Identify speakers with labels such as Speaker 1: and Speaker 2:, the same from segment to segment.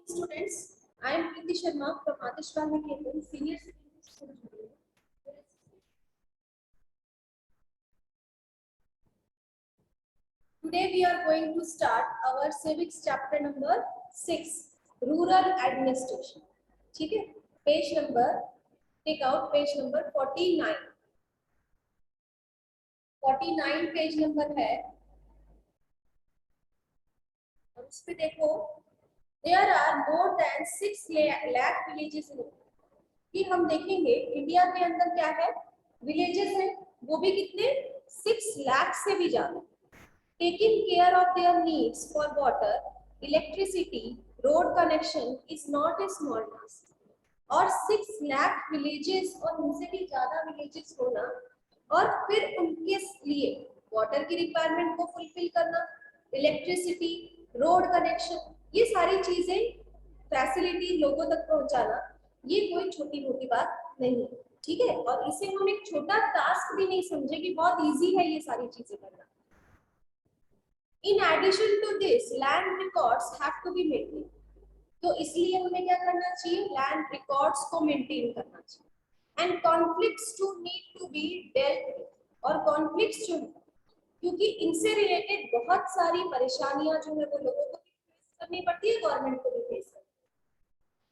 Speaker 1: Students, I am Preeti Sharma from Atishwal Niketan, Senior Secondary School. Today we are going to start our civics chapter number 6, Rural Administration. ठीक है? Page number, take out page number 49. 49 page number है. और उस पे देखो, there are more than 6 lakh villages in India. कि हम देखेंगे इंडिया के अंदर क्या है, विलेजेस है, वो भी कितने 6 लाख से भी ज्यादा. Taking care of their needs for water, electricity, road connection is not a small task. और 6 लाख विलेजेस और उनसे भी ज्यादा विलेजेस होना और फिर उनके लिए वाटर की रिक्वायरमेंट को फुलफिल करना, इलेक्ट्रिसिटी, रोड कनेक्शन, ये सारी चीजें फैसिलिटी लोगों तक पहुंचाना, ये कोई छोटी मोटी बात नहीं है. ठीक है? और इसे हम एक छोटा टास्क भी नहीं समझे कि बहुत इजी है ये सारी चीजें करना. In addition to this land records have to be maintain. तो इसलिए हमें क्या करना चाहिए, लैंड रिकॉर्ड्स को मेंटेन करना चाहिए. And conflicts to need to be dealt with. और कॉन्फ्लिक्ट्स जो है, क्योंकि इनसे रिलेटेड बहुत सारी परेशानियां जो है वो लोगों को भी फेस करनी पड़ती है, गवर्नमेंट को भी फेस करनी.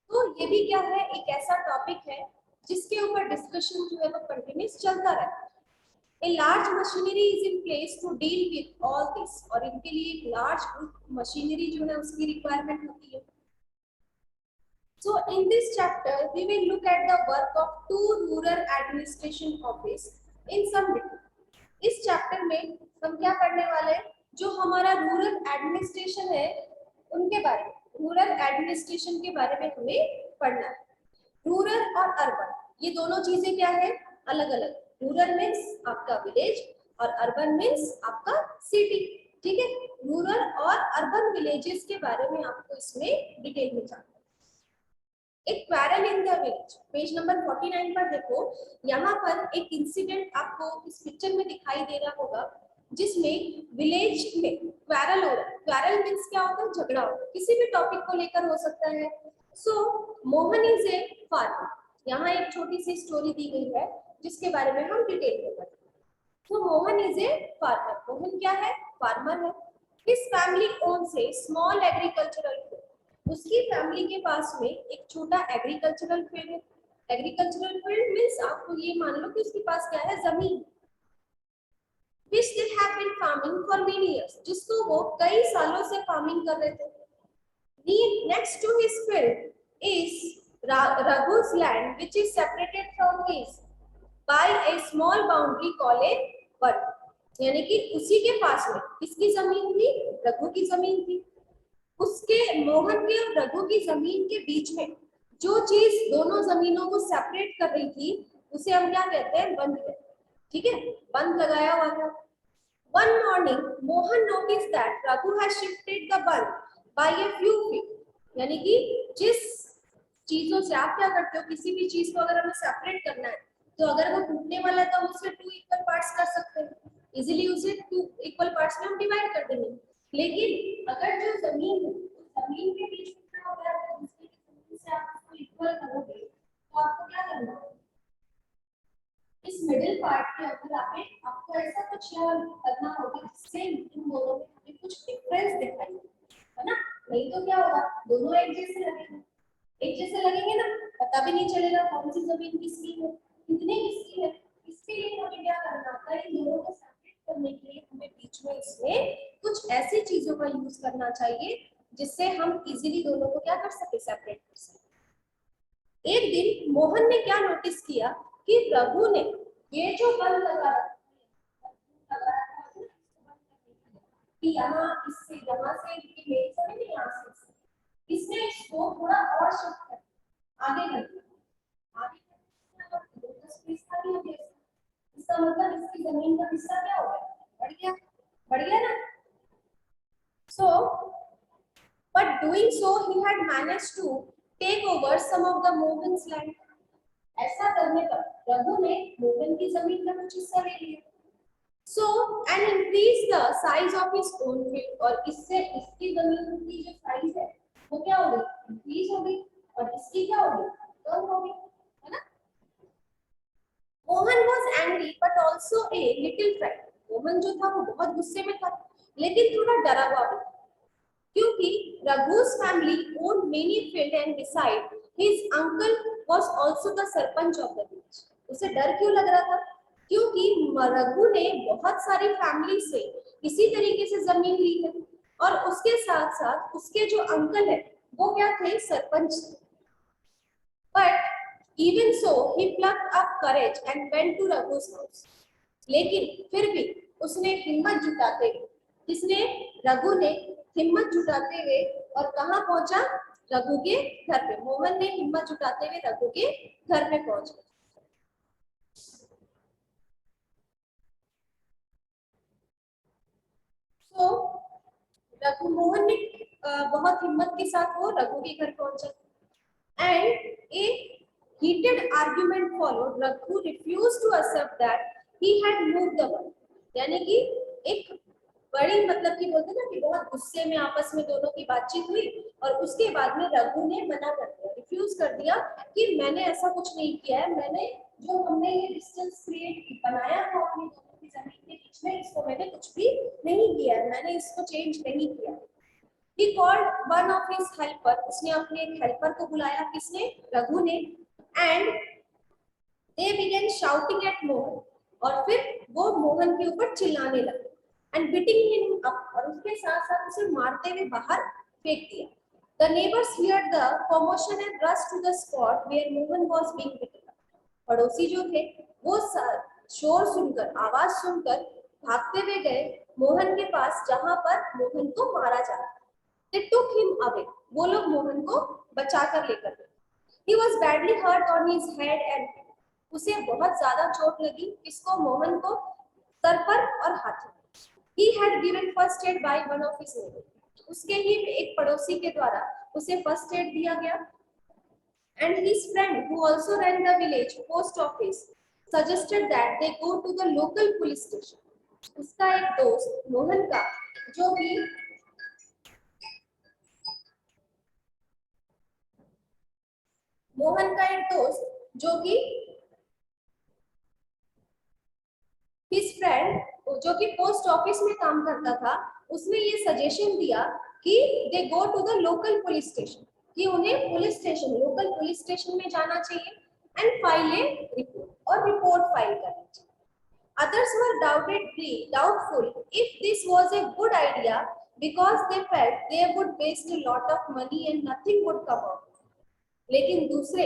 Speaker 1: तो ये भी क्या है, एक ऐसा टॉपिक है जिसके ऊपर डिस्कशन जो है वो कंटिन्यूस चलता रहता है. A large machinery is in place to deal with all this. और इनके लिए एक large machinery जो है उसकी requirement होती है. So in this chapter we will look at the work of 2 rural administration office in some detail. इस chapter में हम क्या करने वाले हैं, जो हमारा rural administration है उनके बारे में, रूरल एडमिनिस्ट्रेशन के बारे में हमें पढ़ना है. रूरल और अर्बन ये दोनों चीजें क्या है, अलग अलग. रूरल मीन्स आपका विलेज और अर्बन मीन्स आपका सिटी. ठीक है? रूरल और अर्बन विलेजेस के बारे में आपको इसमें डिटेल में जानना है. एक quarrel in the village, page number 49 पर देखो, यहाँ पर एक इंसिडेंट आपको इस पिक्चर में दिखाई दे रहा होगा जिसमें विलेज में क्वारल हो रहा है. क्वारल मीन्स क्या होता है, झगड़ा होता है, किसी भी टॉपिक को लेकर हो सकता है. सो मोहन इज ए फार्मर. यहाँ एक छोटी सी स्टोरी दी गई है जिसके बारे में हम डिटेल में पढ़ेंगे. तो Mohan is a farmer. Mohan क्या है, फार्मर है. हिज फैमिली ओन्स ए स्मॉल एग्रीकल्चरल फील्ड. उसकी फैमिली के पास में एक छोटा एग्रीकल्चरल फील्ड है. एग्रीकल्चरल फील्ड मीन्स आपको ये मान लो कि उसके पास क्या है, जमीन. Which they have been farming for many years. जिसको वो कई सालों से फार्मिंग कर रहे थे. Next to his field is Raghu's land, which is separated from his by a small boundary called a bud. यानी कि उसी के पास में किसकी जमीन थी, रघु की जमीन थी. उसके मोहन के और रघु की जमीन के बीच में जो चीज दोनों जमीनों को सेपरेट कर रही थी उसे हम क्या कहते हैं, बंद कहते हैं. ठीक है? बंद लगाया हुआ था. One morning, Mohan noticed that Raghu has shifted the bund by a few feet. यानी कि जिस चीजों से आप क्या करते हो, किसी भी चीज को अगर हमें सेपरेट करना है तो अगर वो टूटने वाला है तो हम उसे 2 इक्वल पार्ट्स कर सकते हैं. इजीली उसे 2 इक्वल पार्ट्स में हम डिवाइड कर देंगे. लेकिन अगर जो जमीन है, जमीन के बीच में क्या होगा, दूसरी जमीन से आप उसको इक्वल करोगे तो आपको क्या करना है, इस मिडिल पार्ट के अंदर आपको ऐसा कुछ करना होगा जिससे इन दोनों में हमें कुछ डिफरेंस दिखाई दे, है ना. नहीं तो क्या होगा, दोनों एक जैसे लगेंगे. एक जैसे लगेंगे ना, पता भी नहीं चलेगा कौन सी जमीन किसकी है, कितनी किसकी है. इसके लिए हमें क्या करना होता है, इन दोनों को सेपरेट करने के लिए हमें बीच में इसमें कुछ ऐसी चीजों का यूज करना चाहिए जिससे हम इजीली दोनों को क्या कर सके, सेपरेट कर सके. एक दिन मोहन ने क्या नोटिस किया कि रघु ने ये जो बंद लगा कि यहाँ इससे यहाँ से मेरे से नहीं, यहाँ से इसने इसको थोड़ा और शिफ्ट कर आगे कर दिया. आगे तो स्पेस था नहीं अभी. इसका मतलब इसकी जमीन का हिस्सा क्या हो गया, बढ़ गया ना. So but doing so he had managed to take over some of the Mohan's land. ऐसा करने पर रघु ने मोहन की जमीन का कुछ हिस्सा ले लिया. So and increase the size of his own field. और इससे इसकी जमीन की जो साइज है वो क्या हो गई, इंक्रीज हो गई और इसकी क्या होगी, कम होगी, है ना। Mohan was angry but also a little frightened. Mohan जो था वो बहुत गुस्से में था, लेकिन थोड़ा डरा हुआ भी था, क्योंकि रघु's family owned many fields and beside his uncle was also the sarpanch of the village। उसे डर क्यों लग रहा था, क्योंकि रघु ने बहुत सारी फैमिली से इसी तरीके से जमीन ली है और उसके साथ साथ उसके जो अंकल है वो क्या थे, सरपंच थे। But even so he plucked up courage and went to Raghu's house। लेकिन फिर भी उसने हिम्मत जुटाते हुए, किसने, रघु ने हिम्मत जुटाते हुए और कहाँ पहुंचा, रघु के घर पे। मोहन ने हिम्मत जुटाते हुए रघु के घर पे पहुंच गया। तो रघु, मोहन ने बहुत हिम्मत के साथ वो रघु के घर पहुंचा and A heated argument followed। Raghu refused to accept that he had moved the ball। यानी कि एक बड़ी, मतलब कि बोलते ना कि बहुत गुस्से में आपस में दोनों की बातचीत हुई और उसके बाद में रघु ने मना कर दिया, रिफ्यूज कर दिया कि मैंने ऐसा कुछ नहीं किया है, मैंने जो हमने ये डिस्टेंस क्रिएट बनाया था अपनी दोनों की जमीन के बीच में, इसको मैंने कुछ भी नहीं किया है, मैंने इसको चेंज नहीं किया। He called one of his helper। उसने अपने एक हेल्पर को बुलाया, किसने, रघु ने। And they began shouting at Mohan. और फिर वो मोहन के ऊपर चिल्लाने लगे and beating him up। और उसके साथ साथ उसे मारते हुए बाहर फेंक दिया। The neighbors heard the commotion and rushed to the spot where Mohan was being beaten up। पड़ोसी जो थे वो शोर सुनकर, आवाज सुनकर भागते हुए गए मोहन के पास जहां पर मोहन को मारा जा रहा था। They took him away। वो लोग मोहन को बचाकर लेकर गए। He was badly hurt on his head and उसे बहुत ज्यादा चोट लगी, किसको, मोहन को, सर पर और हाथ में। He had given first aid by one of his neighbors। उसके ही एक पड़ोसी के द्वारा उसे फर्स्ट एड दिया गया। And his friend who also ran the village post office suggested that they go to the local police station। उसका एक दोस्त मोहन का, जो कि मोहन का एक दोस्त जो कि हिज फ्रेंड, जो कि पोस्ट ऑफिस में काम करता था, उसने ये सजेशन दिया कि they go to the local police station, कि उन्हें police station, local police station में जाना चाहिए एंड फाइल ए रिपोर्ट, और रिपोर्ट फाइल करनी चाहिए। Others were doubtful if this was a good idea because they felt they would waste a lot of money and nothing would come out। लेकिन दूसरे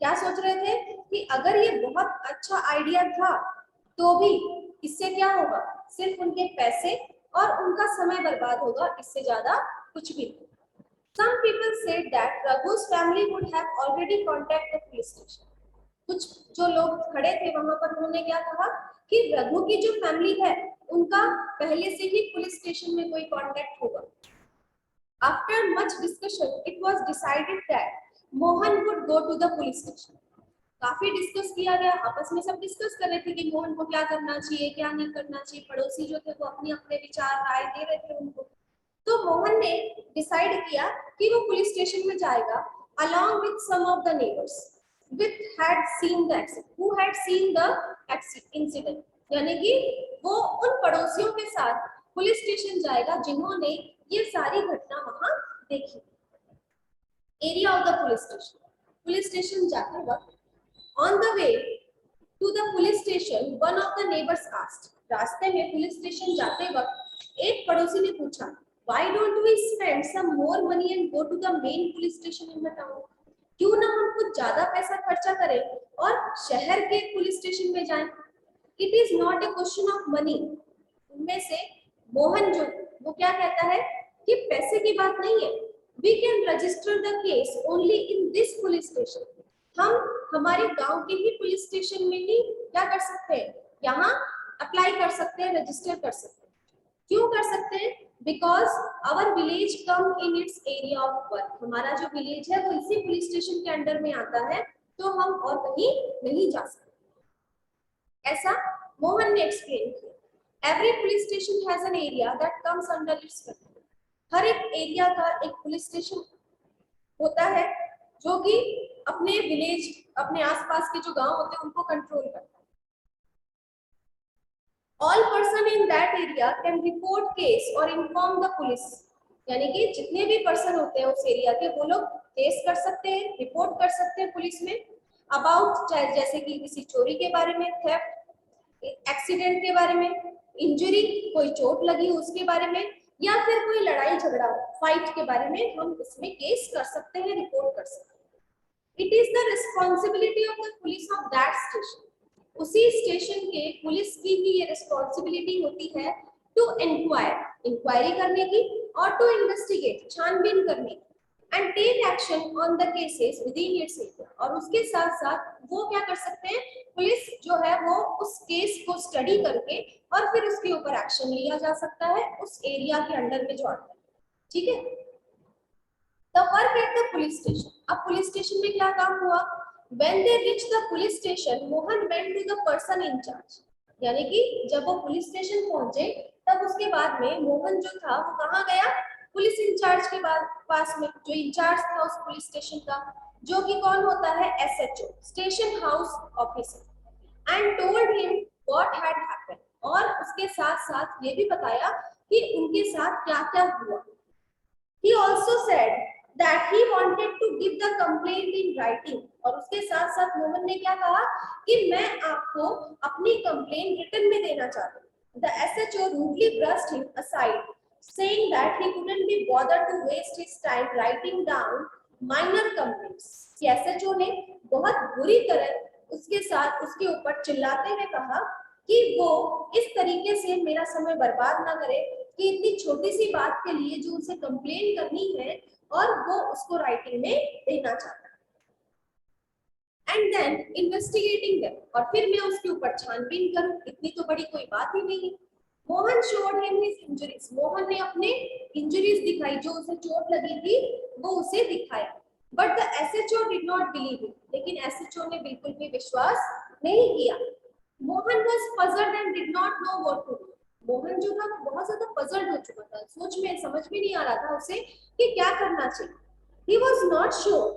Speaker 1: क्या सोच रहे थे कि अगर ये बहुत अच्छा आइडिया था तो भी इससे क्या होगा, सिर्फ उनके पैसे और उनका समय बर्बाद होगा, इससे ज्यादा कुछ भी नहीं। Some people said that Raghu's family would have already contacted the police station। कुछ जो लोग खड़े थे वहां पर, उन्होंने क्या कहा कि रघु की जो फैमिली है उनका पहले से ही पुलिस स्टेशन में कोई कांटेक्ट होगा। After much discussion, it was decided that Mohan would go to the police station। काफी डिस्कस किया गया, आपस में सब डिस्कस कर रहे थे कि मोहन को क्या करना चाहिए, क्या नहीं करना चाहिए। पड़ोसी जो थे वो अपने अपने विचार राय दे रहे थे उनको। तो मोहन ने डिसाइड किया कि वो पुलिस स्टेशन में जाएगा along with some of the neighbors which had seen the accident, who had seen the incident। यानी कि वो उन पड़ोसियों के साथ पुलिस स्टेशन जाएगा जिन्होंने ये सारी घटना वहां देखी। Area of the police station जाते वक्त, on the way to the police station, one of the neighbors asked। रास्ते में पुलिस स्टेशन जाते वक्त एक पड़ोसी ने पूछा, why don't we spend some more money and go to the main police station in the town। क्यों ना हम कुछ ज्यादा पैसा खर्चा करें और शहर के पुलिस स्टेशन में जाएं। It is not a question of money। उनमें से मोहन जो, वो क्या कहता है कि पैसे की बात नहीं है। We can register the case only in this police station। हम हमारे गांव के ही पुलिस स्टेशन में ही क्या कर सकते हैं, यहाँ अप्लाई कर सकते हैं, रजिस्टर कर सकते हैं। क्यों कर सकते हैं, because our village come in its area of work. हमारा जो विलेज है वो इसी पुलिस स्टेशन के अंडर में आता है, तो हम और कहीं नहीं जा सकते। ऐसा मोहन ने एक्सप्लेन किया। Every police station has an area that comes under its control. हर एक एरिया का एक पुलिस स्टेशन होता है जो कि अपने विलेज, अपने आसपास के जो गांव होते हैं उनको कंट्रोल करता है। All person in that area can report case और इन्फॉर्म द पुलिस, यानी कि जितने भी पर्सन होते हैं उस एरिया के वो लोग केस कर सकते हैं, रिपोर्ट कर सकते हैं पुलिस में अबाउट, जैसे कि किसी चोरी के बारे में, थेफ्ट, एक्सीडेंट के बारे में, इंजरी, कोई चोट लगी उसके बारे में, या फिर कोई लड़ाई झगड़ा फाइट के बारे में हम इसमें केस कर सकते हैं, रिपोर्ट कर सकते हैं। It is the responsibility of the police of that station, उसी स्टेशन के पुलिस की ही ये रिस्पॉन्सिबिलिटी होती है टू इंक्वायर, इंक्वायरी करने की, और टू इन्वेस्टिगेट, छानबीन करने की, and take action on the cases within its area, और उसके साथ साथ वो क्या कर सकते हैं, पुलिस जो है वो उस केस को स्टडी करके और फिर उसके ऊपर एक्शन लिया जा सकता है उस एरिया के अंडर में जो आता है। ठीक है, the work at the police station, अब पुलिस स्टेशन में क्या काम हुआ, when they reached the police station Mohan went to the person in charge, यानी कि जब वो पुलिस स्टेशन पहुंचे तब उसके बाद में मोहन जो था वो कहाँ गया, पुलिस इंचार्ज के पास में, जो इंचार्ज था उस पुलिस स्टेशन का, जो कि कौन होता है, SHO, station house officer, and told him what had happened, और उसके साथ साथ ये भी बताया कि उनके साथ क्या क्या हुआ। He also said that he wanted to give the complaint in writing, और उसके साथ साथ मोहन ने क्या कहा कि मैं आपको अपनी कंप्लेंट रिटन में देना चाहता हूँ। The SHO rudely brushed him aside, saying that he couldn't be bothered to waste his time writing down minor complaints. कि SHO ने बहुत बुरी तरह उसके साथ उसके ऊपर चिल्लाते हुए कहा कि वो इस तरीके से मेरा समय बर्बाद ना करे कि इतनी छोटी सी बात के लिए जो उसे कंप्लेन करनी है और वो उसको राइटिंग में देना चाहता है। एंड देन इन्वेस्टिगेटिंग देम, और फिर मैं उसके ऊपर छानबीन करूं, इतनी तो बड़ी कोई बात ही नहीं है। Mohan showed him his injuries, Mohan ने अपने इंजरीज दिखाई, जो उसे चोट लगी थी वो उसे दिखाया। But the SHO did not believe him, लेकिन एसएचओ ने बिल्कुल भी विश्वास नहीं किया। Mohan was puzzled and did not know what to do, Mohan जो था वो बहुत ज्यादा पजल्ड हो चुका था, सोच में समझ में नहीं आ रहा था उसे कि क्या करना चाहिए। He was not sure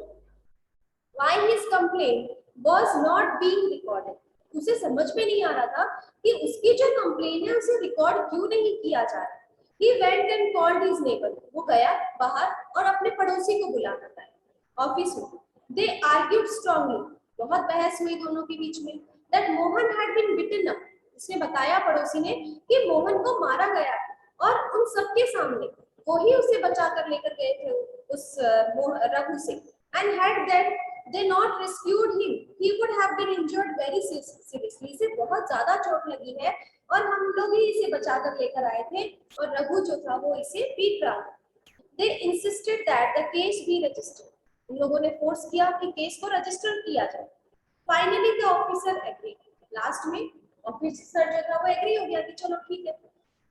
Speaker 1: why his complaint was not being recorded, उसे समझ में नहीं आ रहा था कि उसकी जो कंप्लेन है उसे रिकॉर्ड क्यों नहीं किया जा रहा। He went and called his neighbor, वो गया बाहर और अपने पड़ोसी को बुला कर लाया ऑफिस में। They argued strongly, बहुत बहस हुई दोनों के बीच में। That Mohan had been beaten up, उसने बताया पड़ोसी ने कि मोहन को मारा गया और उन सबके सामने वो ही उसे बचा कर लेकर गए थे उस रघु से। And had that they not rescued him, he would have been injured very seriously, इसे बहुत ज्यादा चोट लगी है और हम लोग ही इसे बचा कर लेकर आए थे और रघु जो था वो इसे पीट रहा था। They insisted that the case be registered, उन लोगों ने फोर्स किया कि केस को रजिस्टर किया जाए। Finally the officer agreed, last में ऑफिसर जो था वो एग्री हो गया कि चलो ठीक है।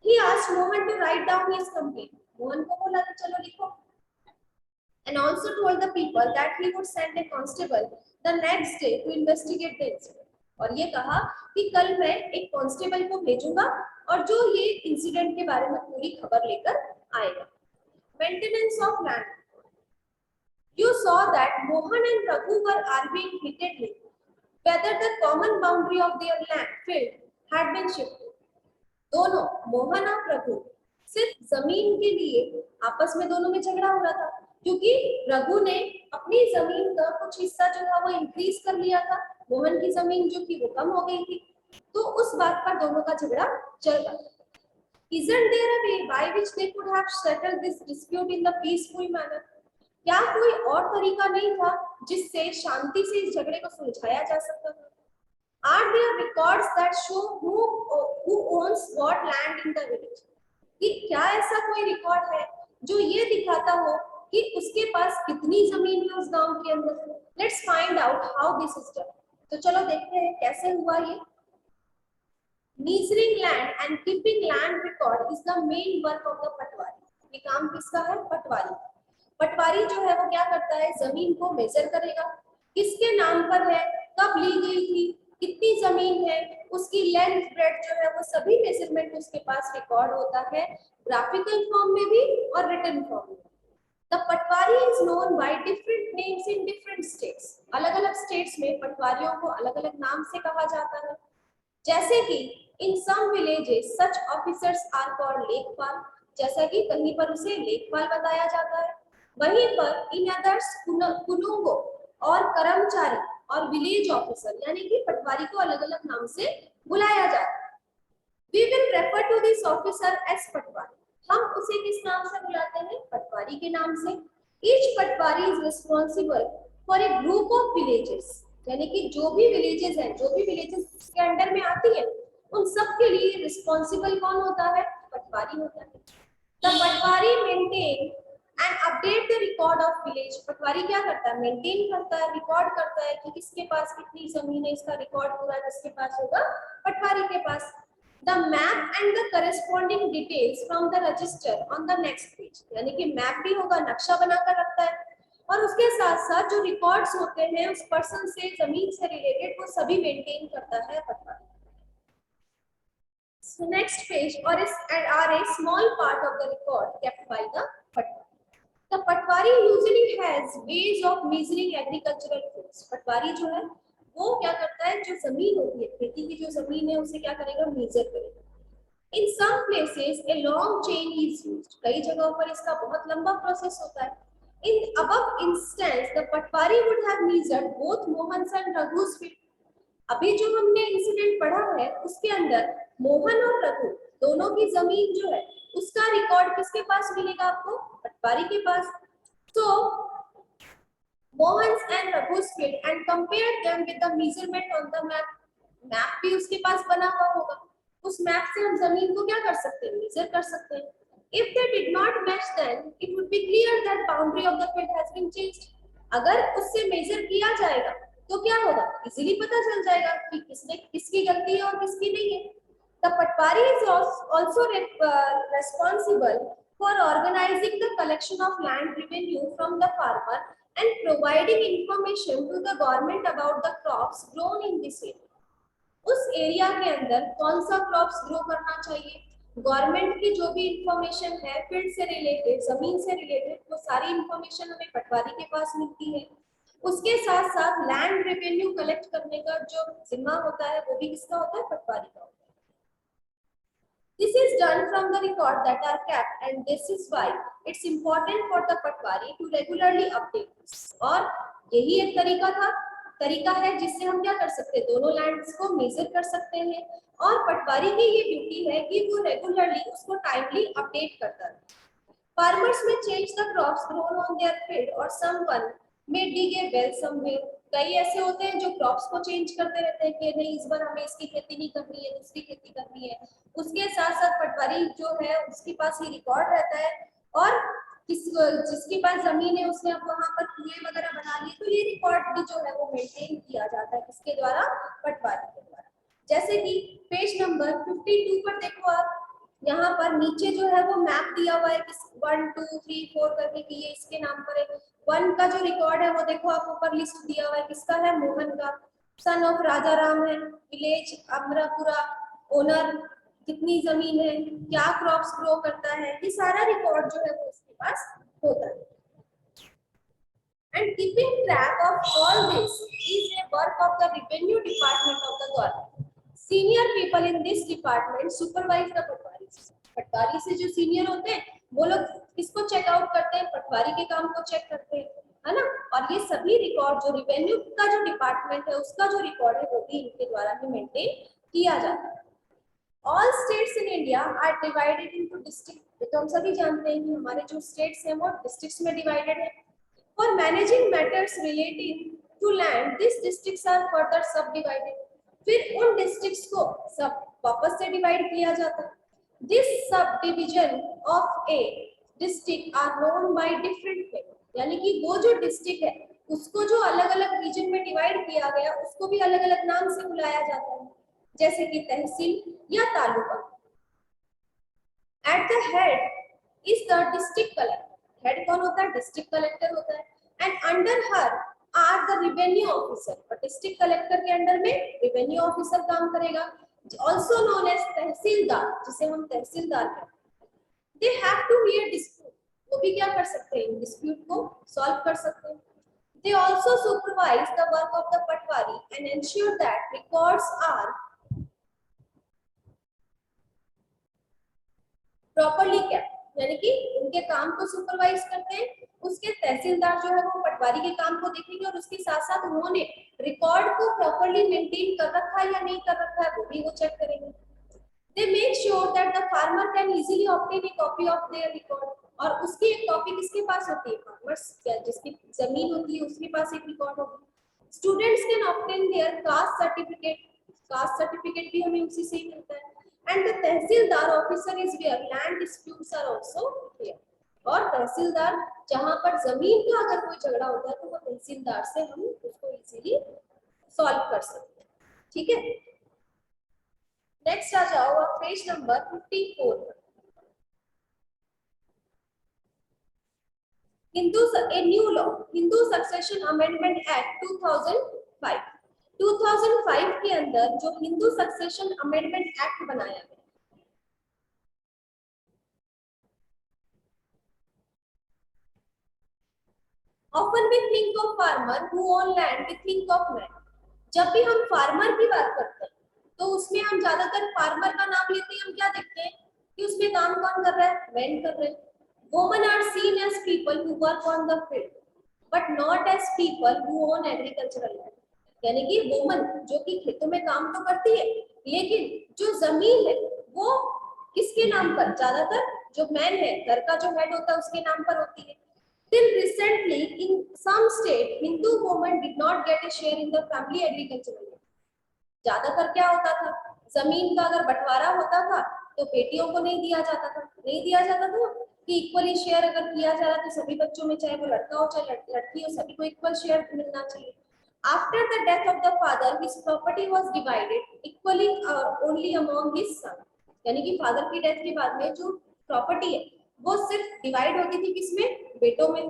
Speaker 1: He asked Mohan to write down his complaint, Mohan को बोला कि चलो लिखो, and also told the people that he would send a constable the next day to investigate the incident, और ये कहा कि कल मैं एक कांस्टेबल को भेजूंगा और जो ये इंसिडेंट के बारे में पूरी खबर लेकर आएगा। Maintenance of land, you saw that Mohan and Raghu were arguing heatedly whether the common boundary of their land field had been shifted, दोनों मोहन और रघु सिर्फ जमीन के लिए आपस में दोनों में झगड़ा हो रहा था, क्योंकि रघु ने अपनी जमीन का कुछ हिस्सा जो था वो इंक्रीज कर लिया था, मोहन की जमीन जो थी वो कम हो गई थी, तो उस बात पर दोनों का झगड़ा चल रहा था। Isn't there a way by which they could have settled this dispute in the peaceful manner? क्या कोई और तरीका नहीं था जिससे शांति से इस झगड़े को सुलझाया जा सकता था? Are there records that show who owns what land in the village? कि क्या ऐसा कोई रिकॉर्ड है जो ये दिखाता हो कि उसके पास कितनी जमीन है उस गांव के अंदर? Let's find out how this is done. तो चलो देखते हैं कैसे हुआ ये। Measuring land and keeping land record is the main work of the पटवारी, ये काम किसका है? पटवारी। पटवारी जो है वो क्या करता है? जमीन को मेजर करेगा, किसके नाम पर है, कब ली गई थी, कितनी जमीन है, उसकी लेंथ ब्रेड जो है वो सभी मेजरमेंट उसके पास रिकॉर्ड होता है, ग्राफिकल फॉर्म में भी और रिटन फॉर्म में। The Patwari Patwari is known by different names in different states. अलग अलग स्टेट्स में पटवारियों को अलग अलग नाम से कहा जाता है। जैसे कि in some villages such officers are called lekhpal, जैसा कि कहीं पर उसे लेखपाल बताया जाता है। वहीं पर इन अदर्स कुनुंगो और कर्मचारी और विलेज ऑफिसर यानी कि पटवारी को अलग अलग नाम से बुलाया जाता है। We will refer to this officer as patwari. हम उसे किस नाम से बुलाते हैं? पटवारी के नाम से। Each Patwari is responsible for a group of villages, यानी कि जो भी विलेजेस हैं, जो भी विलेजेस उसके अंडर में आती है, उन सब के लिए रिस्पॉन्सिबल कौन होता है? पटवारी होता है। The patwari maintain and update the record of village. Patwari क्या करता है? मेंटेन करता है, रिकॉर्ड करता है कि किसके पास कितनी जमीन है, इसका रिकॉर्ड पूरा किसके पास होगा? पटवारी के पास। The map and the corresponding details from the register on the next page, यानी कि मैप भी होगा, नक्शा बनाकर रखता है, और उसके साथ साथ जो रिकॉर्ड्स होते हैं उस पर्सन से, जमीन से रिलेटेड, वो सभी मेंटेन करता है पटवारी। So next page are a small part of the record kept by the patwari. The patwari usually has ways of measuring agricultural fields. पटवारी जो है वो क्या करता है? जो जमीन होती है, खेती की जो जमीन है, उसे क्या करेगा? मेजर करेगा। In some places a long chain is used. कई जगहों पर इसका बहुत लंबा प्रोसेस होता है। In above instance, the patwari would have measured both Mohan's and Raghu's field. अभी जो हमने इंसिडेंट पढ़ा है उसके अंदर मोहन और रघु दोनों की जमीन जो है उसका रिकॉर्ड किसके पास मिलेगा आपको? पटवारी के पास। तो Mohan's and Raghu's field and compare them with the measurement on the map. Map भी उसके पास बना हुआ होगा, उस मैप से हम जमीन को क्या कर सकते हैं? मेजर कर सकते हैं। If they did not match, then it would be clear that boundary of the field has been changed. अगर उससे मेजर किया जाएगा तो क्या होगा? इजीली पता चल जाएगा कि किसने किसकी गलती है और किसकी नहीं है। The patwari is also responsible for organizing the collection of land revenue from the farmer and providing information to the government about the crops grown in this area. उस एरिया के अंदर कौन सा क्रॉप्स ग्रो करना चाहिए, government की जो भी इंफॉर्मेशन है फील्ड से रिलेटेड, जमीन से रिलेटेड, वो सारी इंफॉर्मेशन हमें पटवारी के पास मिलती है। उसके साथ साथ लैंड रेवेन्यू कलेक्ट करने का जो जिम्मा होता है वो भी किसका होता है? पटवारी का होता है। This is done from the record that are kept, and this is why it's important for the patwari to regularly update this. और यही एक तरीका है जिससे हम क्या कर सकते हैं? दोनों लैंड्स को मेजर कर सकते हैं, और पटवारी की ये ड्यूटी है कि वो रेगुलरली उसको टाइमली अपडेट करता है। Farmers may change the crops grown on their field, or someone may dig a well somewhere. कई ऐसे होते हैं जो क्रॉप्स को चेंज करते रहते हैं कि नहीं इस बार हमें इसकी खेती नहीं करनी है, दूसरी खेती करनी है। उसके साथ साथ पटवारी जो है उसके पास ये रिकॉर्ड रहता है, और जिसके पास जमीन है उसने अब वहां पर कुएं वगैरह बना लिए, तो ये रिकॉर्ड भी जो है वो मेंटेन किया जाता है किसके द्वारा? पटवारी के द्वारा। जैसे कि पेज नंबर 52 पर देखो आप, यहाँ पर नीचे जो है वो मैप दिया हुआ है किस 1 2 3 4 करके कि ये इसके नाम पर है। 1 का जो रिकॉर्ड है वो देखो आप ऊपर लिस्ट दिया हुआ है, किसका है? मोहन का। सन ऑफ राजा राम है, विलेज अमरापुरा, ओनर, कितनी जमीन है, क्या क्रॉप्स ग्रो करता है, ये सारा रिकॉर्ड जो है वो इसके पास होता है। And keeping track of all this is a work of the revenue department of the government. Senior people in this department supervise the पटवारी। पटवारी से जो सीनियर होते हैं वो लोग किसको चेक आउट करते हैं? पटवारी के काम को चेक करते हैं, है ना। और ये सभी रिकॉर्ड जो रिवेन्यू का जो डिपार्टमेंट है उसका जो रिकॉर्ड है वो भी इनके द्वारा ही मेंटेन किया जाता है। All states in India are divided into districts. तो हम सभी जानते हैं कि हमारे जो स्टेट्स हैं वो डिस्ट्रिक्ट्स में डिवाइडेड है। For managing matters relating to land, these districts are further subdivided. फिर उन डिस्ट्रिक्ट्स को सब वापस से डिवाइड किया जाता है। This subdivision of a district are known by different names. यानी कि वो जो डिस्ट्रिक्ट है उसको जो अलग-अलग रीजन में डिवाइड किया गया उसको भी अलग-अलग नाम से बुलाया जाता है, जैसे कि तहसील या taluka. At the head is the district collector. Head कौन होता है? डिस्ट्रिक्ट कलेक्टर होता है। And under her are the revenue officer, और डिस्ट्रिक्ट कलेक्टर के अंडर में रेवेन्यू ऑफिसर काम करेगा, ऑल्सो नोन एज तहसीलदार, जिसे हम तहसीलदार कहते हैं। They have to hear dispute, वो भी क्या कर सकते हैं, डिस्प्यूट को सॉल्व कर सकते हैं। They also supervise the work of the patwari and ensure that records are properly kept, यानी कि उनके काम को सुपरवाइज करते हैं। उसके तहसीलदार जो है वो पटवारी के काम को देखेंगे और उसके साथ साथ उन्होंने रिकॉर्ड को प्रॉपरली मेंटेन कर रखा है या नहीं कर रखा है वो भी वो चेक करेंगे। They make sure that the farmer can easily obtain a copy of their record, और उसकी एक कॉपी किसके पास होती है, फार्मर्स क्या जिसकी जमीन होती है उसके पास एक रिकॉर्ड होगी। Students can obtain their caste certificate भी हमें उसी से ही मिलता है। And the tehsildar officer is where land disputes are also hear, और तहसीलदार जहां पर जमीन का अगर कोई झगड़ा होता है तो वो तहसीलदार से हम उसको इजीली सॉल्व कर सकते हैं। ठीक है, नेक्स्ट आ जाओ आप पेज नंबर 54 पर। A new law, Hindu succession amendment act 2005। 2005 के अंदर जो हिंदू सक्सेशन अमेंडमेंट एक्ट बनाया गया, often we think of farmer who own land, we think of man। जब भी हम फार्मर की बात करते हैं तो उसमें हम ज्यादातर फार्मर का नाम लेते हैं, हम क्या देखते हैं कि उसमें काम कौन कर रहा है, मैन कर रहे हैं। Women are seen as people who work on the field but not as people who own agricultural land, यानी कि वुमेन जो कि खेतों में काम तो करती है लेकिन जो जमीन है वो किसके नाम पर, ज्यादातर जो मैन है घर का जो हेड होता है उसके नाम पर होती है। Till recently, in some state, Hindu women did not get a share in the family agricultural land। ज्यादातर क्या होता था, जमीन का अगर बंटवारा होता था तो बेटियों को नहीं दिया जाता था, कि इक्वली शेयर अगर किया जा रहा तो सभी बच्चों में, चाहे वो लड़का हो चाहे लड़की हो, सभी को इक्वल शेयर मिलना चाहिए। After the death of the father his property was divided equally only among his son, यानी कि फादर की डेथ के बाद में जो प्रॉपर्टी है वो सिर्फ डिवाइड होती थी किसमें, बेटों में।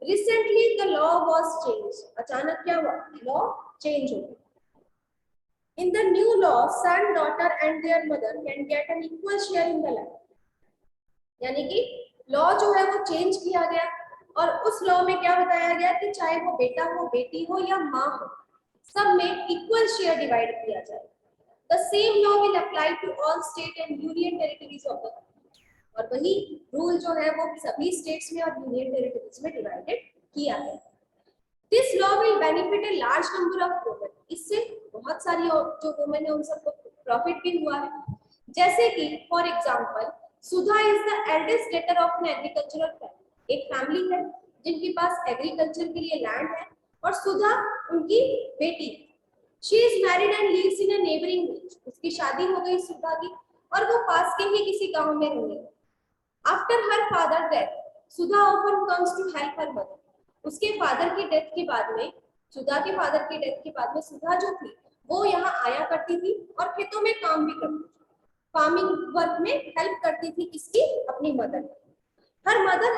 Speaker 1: Recently the law was change, अचानक क्या हुआ, लॉ चेंज हो गया। In the new law, son, daughter and their mother can get an equal share in the land। यानी कि लॉ जो है वो चेंज किया गया और उस लॉ में क्या बताया गया कि चाहे वो बेटा हो, बेटी हो या माँ हो, सब में इक्वल शेयर डिवाइड किया जाए। The same law will apply to all state and union territories of the country। और वही रूल जो है वो सभी स्टेट्स में और यूनियन टेरिटरीज में डिवाइडेड किया गया। This law will benefit a large number of women। इससे बहुत सारी जो वुमेन है उन सबको प्रॉफिट भी हुआ है। जैसे कि for example Sudha is the eldest daughter of an agricultural family. एक फैमिली है जिनके पास एग्रीकल्चर के लिए लैंड है और सुधा उनकी बेटी है। She is married and lives in a neighboring village। उसकी शादी हो गई सुधा की और वो पास के ही किसी गांव में रहने लगी। After her father death, Sudha often comes to help her mother। उसके फादर की डेथ के बाद में, सुधा के फादर की डेथ के बाद में सुधा जो थी वो यहाँ आया करती थी और खेतों में काम भी करती थी, फार्मिंग वर्क में हेल्प करती थी किसकी, अपनी mother. Her mother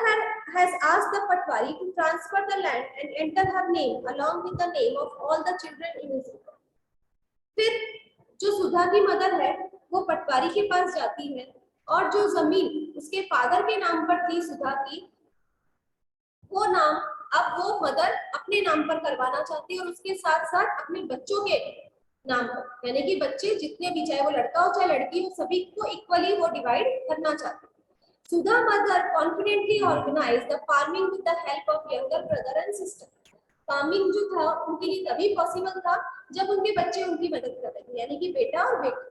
Speaker 1: has asked the patwari to transfer the land and enter her name along with the name of all the children in his record। फिर जो सुधा की मदर है वो पटवारी के पास जाती है और जो जमीन उसके फादर के नाम पर थी सुधा की, वो नाम अब वो मदर अपने नाम पर करवाना चाहती है और उसके साथ साथ अपने बच्चों के नाम पर, यानी कि बच्चे जितने भी, चाहे वो लड़का हो चाहे लड़की हो, सभी को इक्वली वो डिवाइड करना चाहती है। Sudha mother confidently organise the farming with the help of younger brother and sister. Farming जो था उनके लिए तभी पॉसिबल था जब उनके बच्चे उनकी मदद कर रहे थे, यानी कि बेटा और बेटी।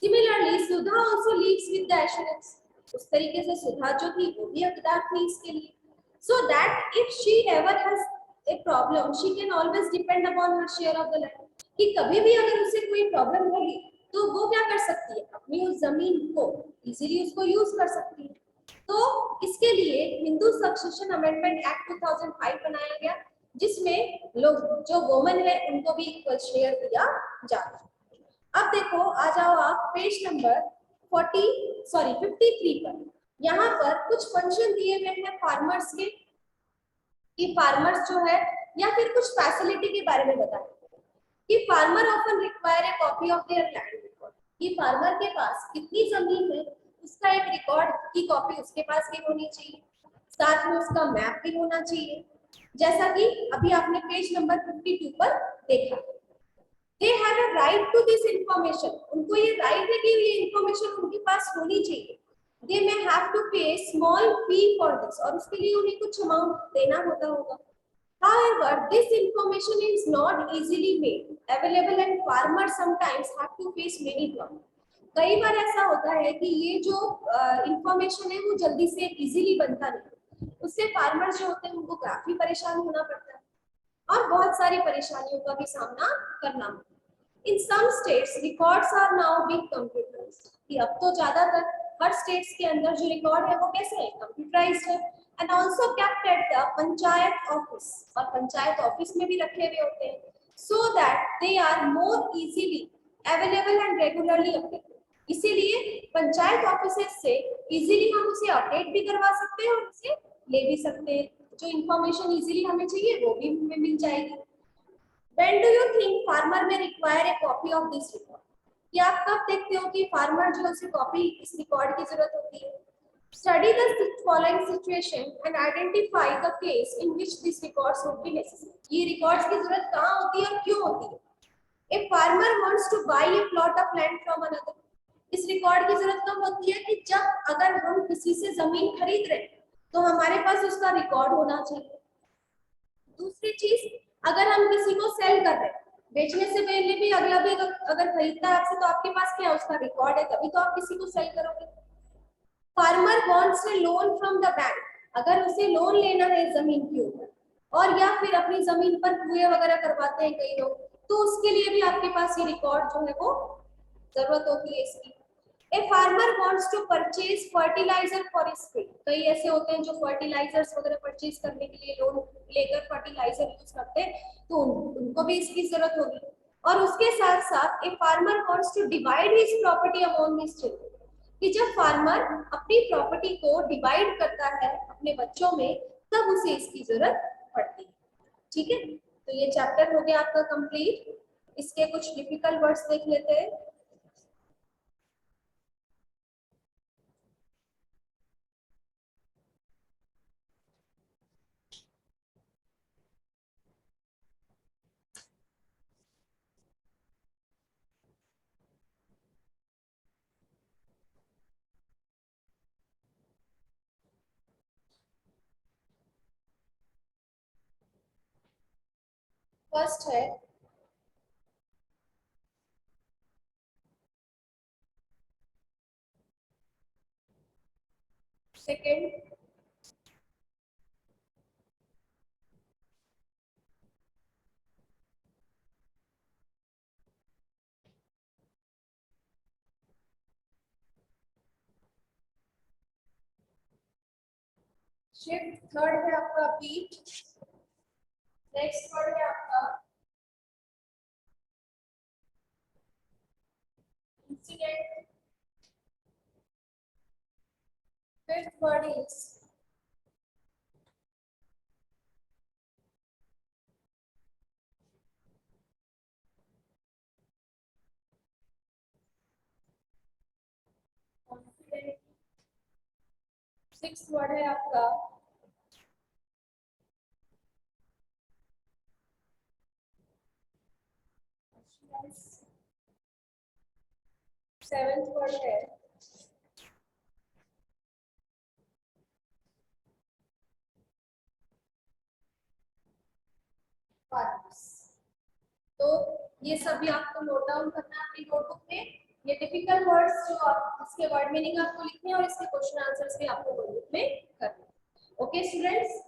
Speaker 1: Similarly Sudha also leaves with the assurance. उस तरीके से सुधा जो थी वो भी हकदार थी इसके लिए, so that if she ever has a problem she can always depend upon her share of the land। कि कभी भी अगर उसे कोई प्रॉब्लम होगी तो वो क्या कर सकती है, अपनी उस जमीन को इजीली उसको यूज कर सकती है। तो इसके लिए हिंदू सक्सेशन अमेंडमेंट एक्ट 2005 बनाया गया जिसमें लोग जो वुमेन है उनको भी इक्वल शेयर दिया जाता है। अब देखो आ जाओ आप पेज नंबर 53 पर। यहाँ पर कुछ फंक्शन दिए गए हैं फार्मर्स के, कि फार्मर्स जो है या फिर कुछ फैसिलिटी के बारे में बताएं कि farmer often require a copy of their land record. कि फार्मर के पास कितनी जमीन है उसका एक रिकॉर्ड की कॉपी उसके पास भी होनी चाहिए। साथ में उसका मैप भी होना चाहिए, जैसा कि अभी आपने पेज नंबर 52 पर देखा। They have a right to this information, उनको ये राइट है कि ये इंफॉर्मेशन उनके पास होनी चाहिए। दे मे हैव टू पे स्मॉल फी फॉर दिस, और उसके लिए उन्हें कुछ अमाउंट देना होगा। However, this information is not easily made available and farmers sometimes have to face many problems. कई बार ऐसा होता है कि ये जो इंफॉर्मेशन है वो जल्दी से इजीली बनता नहीं, उससे फार्मर्स जो होते हैं उनको काफी परेशान होना पड़ता है और बहुत सारी परेशानियों का भी सामना करना होता है। In some states records are now being computerised, कि अब तो ज्यादातर हर स्टेट्स के अंदर जो रिकॉर्ड है वो कैसे है, कंप्यूटराइज्ड है। And also kept at the panchayat office, और पंचायत ऑफिस में भी रखे हुए होते हैं, so that they are more easily available and regularly updated. इसीलिए पंचायत ऑफिसेस से इजीली हम उसे अपडेट भी करवा सकते हैं और उसे ले भी सकते हैं। जो इंफॉर्मेशन इजीली हमें चाहिए वो भी हमें मिल जाएगी। When do you think farmer may require a copy of this record? कि आप कब देखते हो कि फार्मर जो उसे कॉपी इस रिकॉर्ड की जरूरत होती है? Study the following situation and identify the case in which these records would be necessary. ये रिकॉर्ड्स की जरूरत कहाँ होती है और क्यों होती है? A farmer wants to buy a plot of land from another. इस रिकॉर्ड की जरूरत कब होती है कि जब अगर हम किसी से जमीन खरीद रहे हैं तो हमारे पास उसका रिकॉर्ड होना चाहिए। दूसरी चीज, अगर हम किसी को सेल कर रहे हैं, बेचने से पहले भी अगला भी अगर खरीदता है आपसे तो आपके पास क्या है, उसका रिकॉर्ड है, तभी तो आप किसी को सेल करोगे। Farmer wants A loan from the bank, अगर उसे लोन लेना है जमीन के ऊपर, और या फिर अपनी जमीन पर कुएं वगैरह करवाते हैं कई लोग, तो उसके लिए भी आपके पास ये रिकॉर्ड जो है वो जरूरत होती है इसकी। A farmer wants to purchase fertiliser for his field, कई ऐसे होते हैं जो फर्टिलाइजर्स वगैरह परचेज करने के लिए लोन लेकर फर्टिलाइजर यूज करते हैं, तो उनको भी इसकी जरूरत होगी। और उसके साथ साथ a farmer wants to divide his property among his children, कि जब फार्मर अपनी प्रॉपर्टी को डिवाइड करता है अपने बच्चों में तब उसे इसकी जरूरत पड़ती है। ठीक है, तो ये चैप्टर हो गया आपका कंप्लीट। इसके कुछ डिफिकल्ट वर्ड्स देख लेते हैं। फर्स्ट है सेकंड, शिफ्ट, थर्ड है आपका बीट, नेक्स्ट वर्ड है आपका incident, fifth word is confident, sixth word है आपका सेवेंथ वर्ड है फार्मर्स। तो ये सभी आपको नोट डाउन करना है अपनी नोटबुक में। ये टिपिकल वर्ड्स जो आप इसके वर्ड मीनिंग आपको लिखने हैं और इसके क्वेश्चन आंसर्स भी आपको नोटबुक में करने हैं। Okay students.